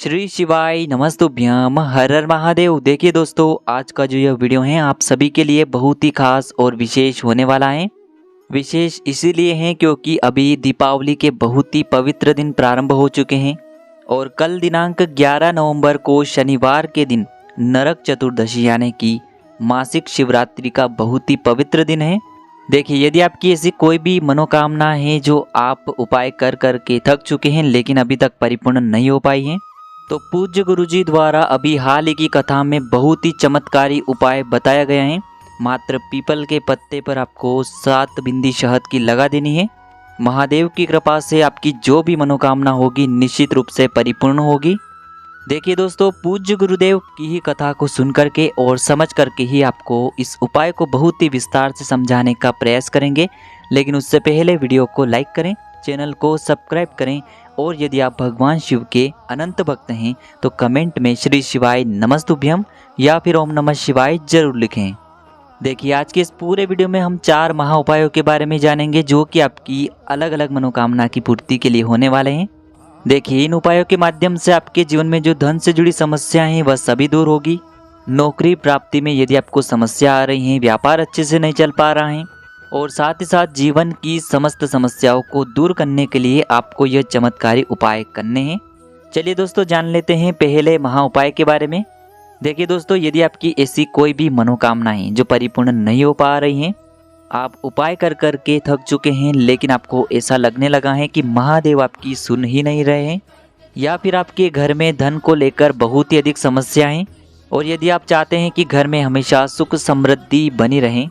श्री शिवाय नमस्तुभ्यम हर हर महादेव। देखिए दोस्तों, आज का जो यह वीडियो है आप सभी के लिए बहुत ही खास और विशेष होने वाला है। विशेष इसीलिए है क्योंकि अभी दीपावली के बहुत ही पवित्र दिन प्रारंभ हो चुके हैं और कल दिनांक 11 नवंबर को शनिवार के दिन नरक चतुर्दशी यानी कि मासिक शिवरात्रि का बहुत ही पवित्र दिन है। देखिए, यदि आपकी ऐसी कोई भी मनोकामना है जो आप उपाय कर कर के थक चुके हैं लेकिन अभी तक परिपूर्ण नहीं हो पाई है, तो पूज्य गुरुजी द्वारा अभी हाल ही की कथा में बहुत ही चमत्कारी उपाय बताया गया है। मात्र पीपल के पत्ते पर आपको 7 बिंदी शहद की लगा देनी है। महादेव की कृपा से आपकी जो भी मनोकामना होगी निश्चित रूप से परिपूर्ण होगी। देखिए दोस्तों, पूज्य गुरुदेव की ही कथा को सुन करके और समझ करके ही आपको इस उपाय को बहुत ही विस्तार से समझाने का प्रयास करेंगे। लेकिन उससे पहले वीडियो को लाइक करें, चैनल को सब्सक्राइब करें और यदि आप भगवान शिव के अनंत भक्त हैं तो कमेंट में श्री शिवाय नमस्तुभ्यम या फिर ओम नमः शिवाय जरूर लिखें। देखिए, आज के इस पूरे वीडियो में हम 4 महा उपायों के बारे में जानेंगे जो कि आपकी अलग अलग मनोकामना की पूर्ति के लिए होने वाले हैं। देखिए, इन उपायों के माध्यम से आपके जीवन में जो धन से जुड़ी समस्याएं हैं वह सभी दूर होगी। नौकरी प्राप्ति में यदि आपको समस्या आ रही है, व्यापार अच्छे से नहीं चल पा रहा है और साथ ही साथ जीवन की समस्त समस्याओं को दूर करने के लिए आपको यह चमत्कारी उपाय करने हैं। चलिए दोस्तों, जान लेते हैं पहले महा उपाय के बारे में। देखिए दोस्तों, यदि आपकी ऐसी कोई भी मनोकामना है जो परिपूर्ण नहीं हो पा रही हैं, आप उपाय कर कर के थक चुके हैं लेकिन आपको ऐसा लगने लगा है कि महादेव आपकी सुन ही नहीं रहे हैं, या फिर आपके घर में धन को लेकर बहुत ही अधिक समस्याएं, और यदि आप चाहते हैं कि घर में हमेशा सुख समृद्धि बनी रहे।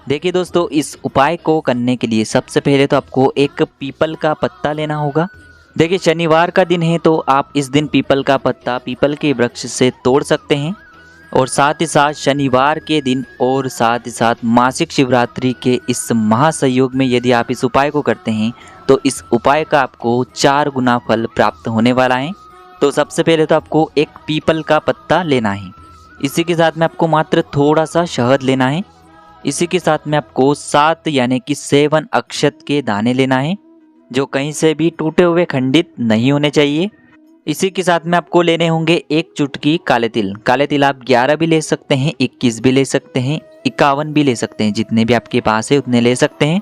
देखिए दोस्तों, इस उपाय को करने के लिए सबसे पहले तो आपको एक पीपल का पत्ता लेना होगा। देखिए, शनिवार का दिन है तो आप इस दिन पीपल का पत्ता पीपल के वृक्ष से तोड़ सकते हैं और साथ ही साथ शनिवार के दिन और साथ ही साथ मासिक शिवरात्रि के इस महासंयोग में यदि आप इस उपाय को करते हैं तो इस उपाय का आपको 4 गुना फल प्राप्त होने वाला है। तो सबसे पहले तो आपको एक पीपल का पत्ता लेना है। इसी के साथ में आपको मात्र थोड़ा सा शहद लेना है। इसी के साथ में आपको 7 यानी कि 7 अक्षत के दाने लेना है जो कहीं से भी टूटे हुए खंडित नहीं होने चाहिए। इसी के साथ में आपको लेने होंगे 1 चुटकी काले तिल। काले तिल आप 11 भी ले सकते हैं, 21 भी ले सकते हैं, 51 भी ले सकते हैं, जितने भी आपके पास है उतने ले सकते हैं।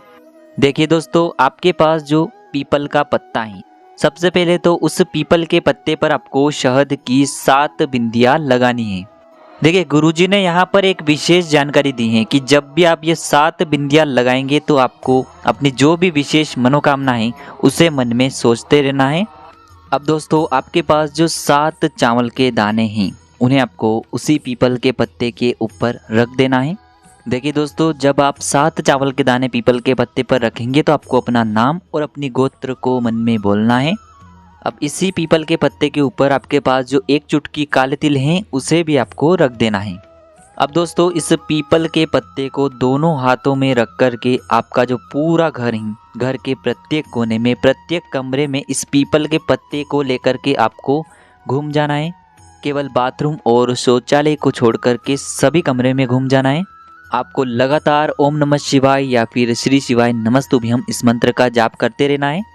देखिए दोस्तों, आपके पास जो पीपल का पत्ता है, सबसे पहले तो उस पीपल के पत्ते पर आपको शहद की 7 बिंदियां लगानी है। देखिए, गुरुजी ने यहाँ पर एक विशेष जानकारी दी है कि जब भी आप ये 7 बिंदियां लगाएंगे तो आपको अपनी जो भी विशेष मनोकामना है उसे मन में सोचते रहना है। अब दोस्तों, आपके पास जो 7 चावल के दाने हैं उन्हें आपको उसी पीपल के पत्ते के ऊपर रख देना है। देखिए दोस्तों, जब आप 7 चावल के दाने पीपल के पत्ते पर रखेंगे तो आपको अपना नाम और अपनी गोत्र को मन में बोलना है। अब इसी पीपल के पत्ते के ऊपर आपके पास जो 1 चुटकी काले तिल हैं उसे भी आपको रख देना है। अब दोस्तों, इस पीपल के पत्ते को दोनों हाथों में रख कर के आपका जो पूरा घर है, घर के प्रत्येक कोने में, प्रत्येक कमरे में इस पीपल के पत्ते को लेकर के आपको घूम जाना है। केवल बाथरूम और शौचालय को छोड़ कर के सभी कमरे में घूम जाना है। आपको लगातार ओम नमः शिवाय या फिर श्री शिवाय नमस्तुभ्यम इस मंत्र का जाप करते रहना है।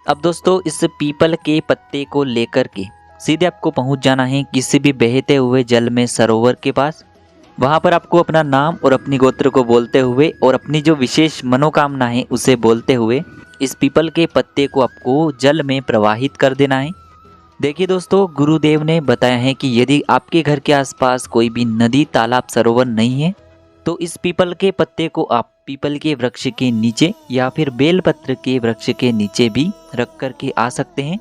अब दोस्तों, इस पीपल के पत्ते को लेकर के सीधे आपको पहुंच जाना है किसी भी बहते हुए जल में, सरोवर के पास। वहां पर आपको अपना नाम और अपनी गोत्र को बोलते हुए और अपनी जो विशेष मनोकामना है उसे बोलते हुए इस पीपल के पत्ते को आपको जल में प्रवाहित कर देना है। देखिए दोस्तों, गुरुदेव ने बताया है कि यदि आपके घर के आसपास कोई भी नदी, तालाब, सरोवर नहीं है तो इस पीपल के पत्ते को आप पीपल के वृक्ष के नीचे या फिर बेलपत्र के वृक्ष के नीचे भी रख कर के आ सकते हैं।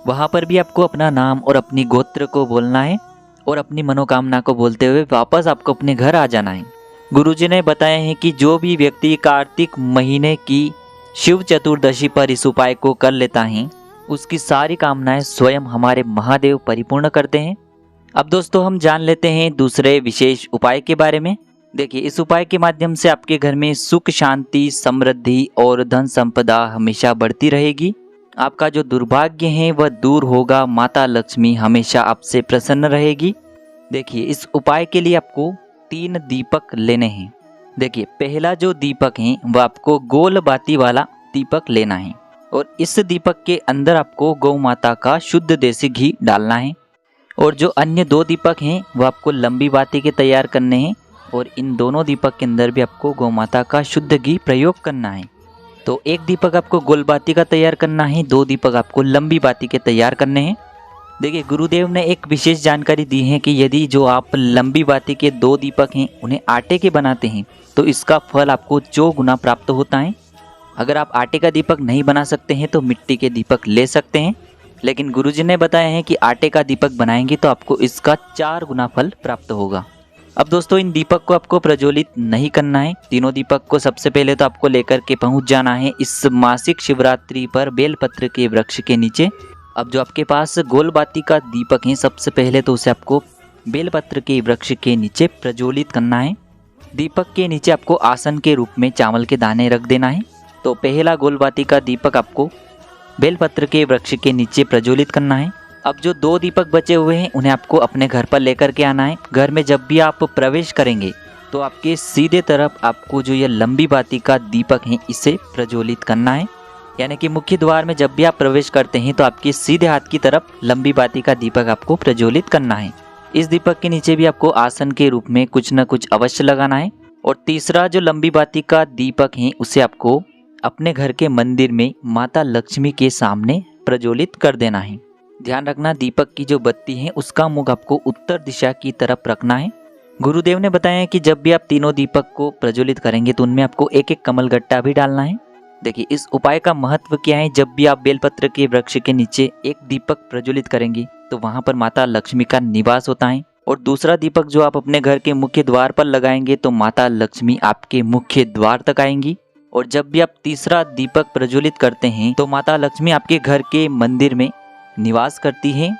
वहां पर भी आपको अपना नाम और अपनी गोत्र को बोलना है और अपनी मनोकामना को बोलते हुए वापस आपको अपने घर आ जाना है। गुरुजी ने बताया है कि जो भी व्यक्ति कार्तिक महीने की शिव चतुर्दशी पर इस उपाय को कर लेता है उसकी सारी कामनाएं स्वयं हमारे महादेव परिपूर्ण करते हैं। अब दोस्तों, हम जान लेते हैं दूसरे विशेष उपाय के बारे में। देखिए, इस उपाय के माध्यम से आपके घर में सुख, शांति, समृद्धि और धन संपदा हमेशा बढ़ती रहेगी। आपका जो दुर्भाग्य है वह दूर होगा। माता लक्ष्मी हमेशा आपसे प्रसन्न रहेगी। देखिए, इस उपाय के लिए आपको 3 दीपक लेने हैं। देखिए, पहला जो दीपक है वह आपको गोल बाती वाला दीपक लेना है और इस दीपक के अंदर आपको गौ माता का शुद्ध देसी घी डालना है। और जो अन्य 2 दीपक हैं वो आपको लंबी बाती के तैयार करने हैं और इन दोनों दीपक के अंदर भी आपको गौमाता का शुद्ध घी प्रयोग करना है। तो 1 दीपक आपको गोल बाती का तैयार करना है, 2 दीपक आपको लंबी बाती के तैयार करने हैं। देखिए गुरुदेव ने एक विशेष जानकारी दी है कि यदि जो आप लंबी बाती के 2 दीपक हैं उन्हें आटे के बनाते हैं तो इसका फल आपको 4 गुना प्राप्त होता है। अगर आप आटे का दीपक नहीं बना सकते हैं तो मिट्टी के दीपक ले सकते हैं, लेकिन गुरुजी ने बताया है कि आटे का दीपक बनाएंगे तो आपको इसका 4 गुना फल प्राप्त होगा। अब दोस्तों इन दीपक को आपको प्रज्वलित नहीं करना है। तीनों दीपक को सबसे पहले तो आपको लेकर के पहुंच जाना है इस मासिक शिवरात्रि पर बेलपत्र के वृक्ष के नीचे। अब जो आपके पास गोल बाती का दीपक है सबसे पहले तो उसे आपको बेलपत्र के वृक्ष के नीचे प्रज्वलित करना है। दीपक के नीचे आपको आसन के रूप में चावल के दाने रख देना है। तो पहला गोल बाती का दीपक आपको बेलपत्र के वृक्ष के नीचे प्रज्वलित करना है। अब जो 2 दीपक बचे हुए हैं उन्हें आपको अपने घर पर लेकर के आना है। घर में जब भी आप प्रवेश करेंगे तो आपके सीधे तरफ आपको जो ये लंबी बाती का दीपक है इसे प्रज्वलित करना है। यानी कि मुख्य द्वार में जब भी आप प्रवेश करते हैं तो आपके सीधे हाथ की तरफ लंबी बाती का दीपक आपको प्रज्वलित करना है। इस दीपक के नीचे भी आपको आसन के रूप में कुछ न कुछ अवश्य लगाना है। और तीसरा जो लंबी बाती का दीपक है उसे आपको अपने घर के मंदिर में माता लक्ष्मी के सामने प्रज्वलित कर देना है। ध्यान रखना दीपक की जो बत्ती है उसका मुख आपको उत्तर दिशा की तरफ रखना है। गुरुदेव ने बताया कि जब भी आप तीनों दीपक को प्रज्वलित करेंगे तो उनमें आपको एक एक कमल गट्टा भी डालना है। देखिए इस उपाय का महत्व क्या है, जब भी आप बेलपत्र के वृक्ष के नीचे एक दीपक प्रज्वलित करेंगे तो वहां पर माता लक्ष्मी का निवास होता है। और दूसरा दीपक जो आप अपने घर के मुख्य द्वार पर लगाएंगे तो माता लक्ष्मी आपके मुख्य द्वार तक आएंगी। और जब भी आप तीसरा दीपक प्रज्वलित करते हैं तो माता लक्ष्मी आपके घर के मंदिर में निवास करती है।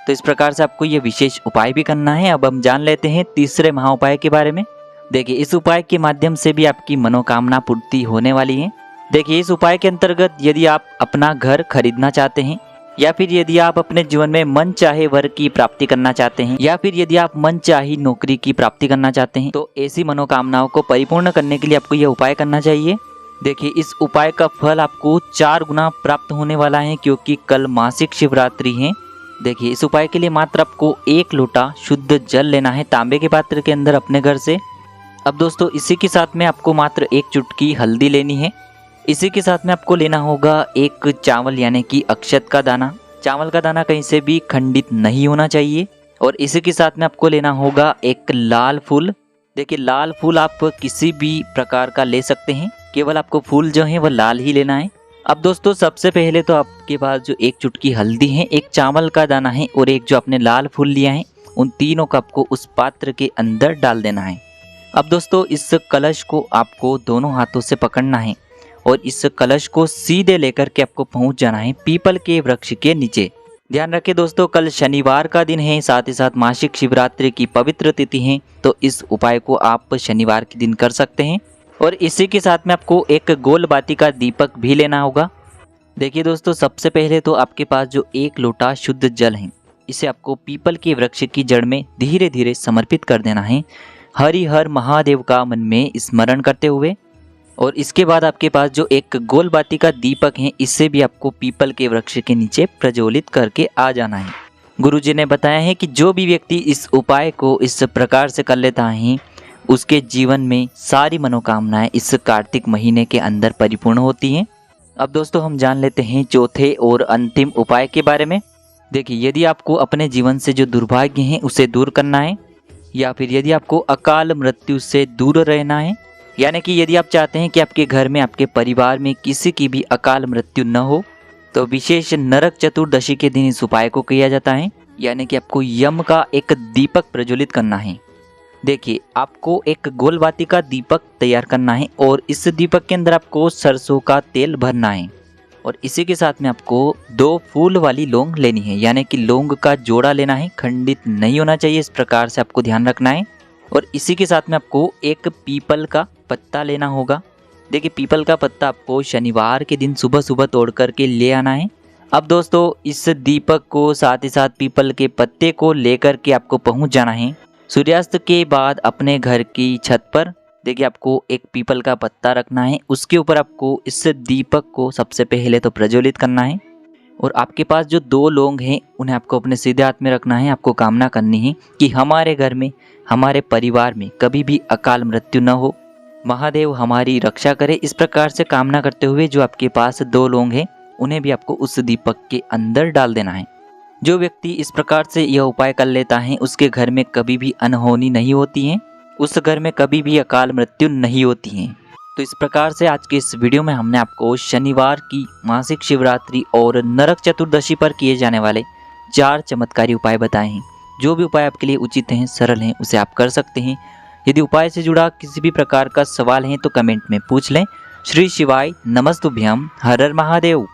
तो इस प्रकार से आपको ये विशेष उपाय भी करना है। अब हम जान लेते हैं तीसरे महाउपाय के बारे में। देखिए इस उपाय के माध्यम से भी आपकी मनोकामना पूर्ति होने वाली है। देखिए इस उपाय के अंतर्गत यदि आप अपना घर खरीदना चाहते हैं या फिर यदि आप अपने जीवन में मन चाहे वर की प्राप्ति करना चाहते हैं या फिर यदि आप मन चाही नौकरी की प्राप्ति करना चाहते हैं तो ऐसी मनोकामनाओं को परिपूर्ण करने के लिए आपको यह उपाय करना चाहिए। देखिए इस उपाय का फल आपको 4 गुना प्राप्त होने वाला है क्योंकि कल मासिक शिवरात्रि है। देखिए इस उपाय के लिए मात्र आपको 1 लोटा शुद्ध जल लेना है तांबे के पात्र के अंदर अपने घर से। अब दोस्तों इसी के साथ में आपको मात्र 1 चुटकी हल्दी लेनी है। इसी के साथ में आपको लेना होगा 1 चावल यानी कि अक्षत का दाना। चावल का दाना कहीं से भी खंडित नहीं होना चाहिए। और इसी के साथ में आपको लेना होगा 1 लाल फूल। देखिए लाल फूल आप किसी भी प्रकार का ले सकते हैं, केवल आपको फूल जो है वह लाल ही लेना है। अब दोस्तों सबसे पहले तो आपके पास जो 1 चुटकी हल्दी है, 1 चावल का दाना है और 1 जो आपने लाल फूल लिया है, उन तीनों को आपको उस पात्र के अंदर डाल देना है। अब दोस्तों इस कलश को आपको दोनों हाथों से पकड़ना है और इस कलश को सीधे लेकर के आपको पहुंच जाना है पीपल के वृक्ष के नीचे। ध्यान रखें दोस्तों कल शनिवार का दिन है, साथ ही साथ मासिक शिवरात्रि की पवित्र तिथि है, तो इस उपाय को आप शनिवार के दिन कर सकते हैं। और इसी के साथ में आपको 1 गोल बाती का दीपक भी लेना होगा। देखिए दोस्तों सबसे पहले तो आपके पास जो 1 लोटा शुद्ध जल है इसे आपको पीपल के वृक्ष की जड़ में धीरे धीरे समर्पित कर देना है, हरि हर महादेव का मन में स्मरण करते हुए। और इसके बाद आपके पास जो 1 गोल बाती का दीपक है इससे भी आपको पीपल के वृक्ष के नीचे प्रज्वलित करके आ जाना है। गुरुजी ने बताया है कि जो भी व्यक्ति इस उपाय को इस प्रकार से कर लेता है उसके जीवन में सारी मनोकामनाएं इस कार्तिक महीने के अंदर परिपूर्ण होती हैं। अब दोस्तों हम जान लेते हैं चौथे और अंतिम उपाय के बारे में। देखिए यदि आपको अपने जीवन से जो दुर्भाग्य है उसे दूर करना है या फिर यदि आपको अकाल मृत्यु से दूर रहना है, यानी कि यदि आप चाहते हैं कि आपके घर में आपके परिवार में किसी की भी अकाल मृत्यु न हो, तो विशेष नरक चतुर्दशी के दिन इस उपाय को किया जाता है। यानी कि आपको यम का 1 दीपक प्रज्वलित करना है। देखिए आपको 1 गोल बाती का दीपक तैयार करना है और इस दीपक के अंदर आपको सरसों का तेल भरना है और इसी के साथ में आपको 2 फूल वाली लौंग लेनी है, यानी कि लौंग का जोड़ा लेना है, खंडित नहीं होना चाहिए, इस प्रकार से आपको ध्यान रखना है। और इसी के साथ में आपको 1 पीपल का पत्ता लेना होगा। देखिए पीपल का पत्ता आपको शनिवार के दिन सुबह सुबह तोड़ करके ले आना है। अब दोस्तों इस दीपक को साथ ही साथ पीपल के पत्ते को लेकर के आपको पहुंच जाना है सूर्यास्त के बाद अपने घर की छत पर। देखिए आपको 1 पीपल का पत्ता रखना है, उसके ऊपर आपको इस दीपक को सबसे पहले तो प्रज्वलित करना है। और आपके पास जो 2 लोग हैं उन्हें आपको अपने सीधे हाथ में रखना है। आपको कामना करनी है कि हमारे घर में, हमारे परिवार में कभी भी अकाल मृत्यु न हो, महादेव हमारी रक्षा करे। इस प्रकार से कामना करते हुए जो आपके पास 2 लोग हैं उन्हें भी आपको उस दीपक के अंदर डाल देना है। जो व्यक्ति इस प्रकार से यह उपाय कर लेता है उसके घर में कभी भी अनहोनी नहीं होती है, उस घर में कभी भी अकाल मृत्यु नहीं होती है। तो इस प्रकार से आज के इस वीडियो में हमने आपको शनिवार की मासिक शिवरात्रि और नरक चतुर्दशी पर किए जाने वाले 4 चमत्कारी उपाय बताए हैं। जो भी उपाय आपके लिए उचित हैं, सरल हैं, उसे आप कर सकते हैं। यदि उपाय से जुड़ा किसी भी प्रकार का सवाल है तो कमेंट में पूछ लें। श्री शिवाय नमस्तुभ्यम। हर हर महादेव।